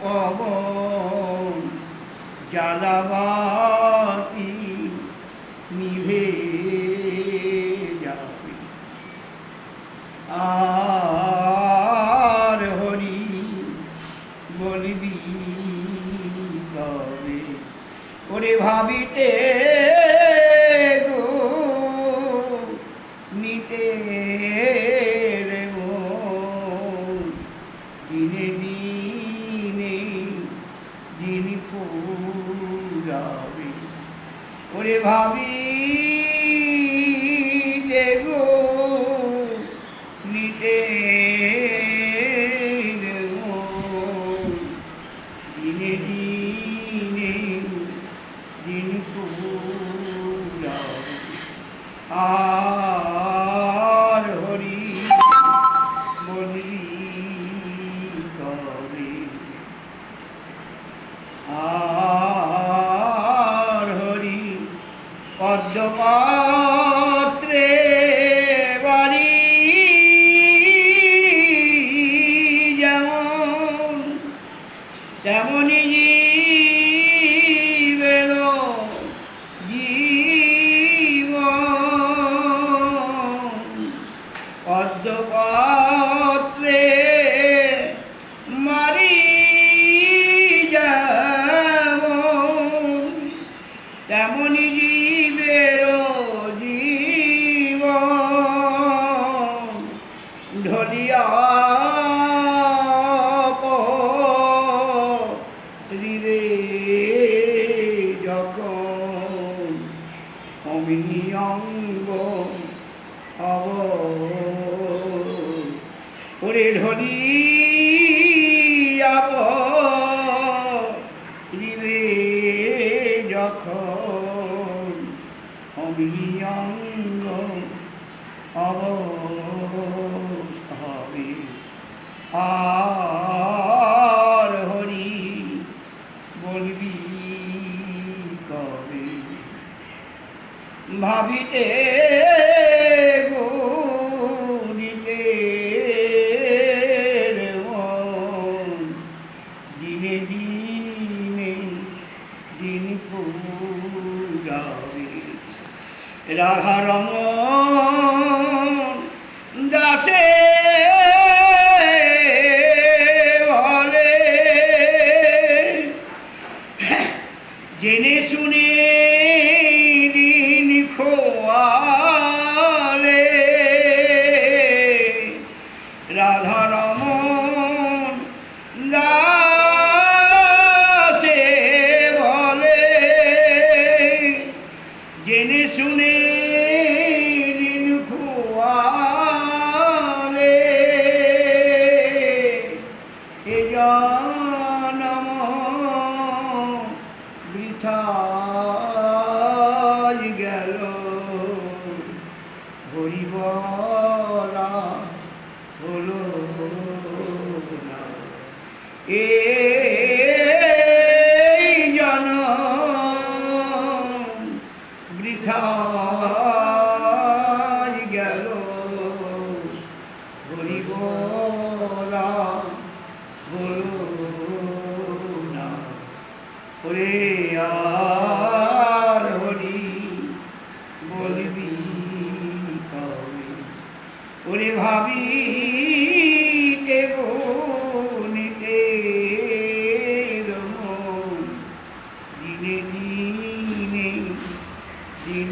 পবন জ্বালাবাতি নিভে যাবে আর হরি বলবি কবে ওরে ভাবিতে গো নিতে রে মন দিনে দিনে দিন ফুরাবে ওরে ভাবিতে গো নিতে রে মন দিনে দিনে দিন ফুরাবে আর হরি বলবি কবে আর হরি পদ্মপত্রে বাড়ি যেমন তেমনি জীবের জীবন পদ্মপত্রে মারি যেমন তেমনি জীবের জীবন ঢলিয়া পরিবে যখন অমিনি অঙ্গ ওরে ঢলিয়া পরিবে যখন অমিনি অঙ্গ হবে আর হরি বলবি কবে ভাবিতে গো নিতে রে মন দিনে দিনে দিন ফুরাবে রাধারমণ দাসে বলে জেনে শুনে দিন খোয়ালে রাধারমণ দাসে বলে জেনে শুনে দিন খোয়ালে এ জনম বৃথায় গেল হরিবলা হলো না এই জনম বৃথায় গেল হরিবলা হলো না ওরে আর হরি বলবি কবে ওরে ভাবিতে গো নিতে মন দিনে দিনে দিন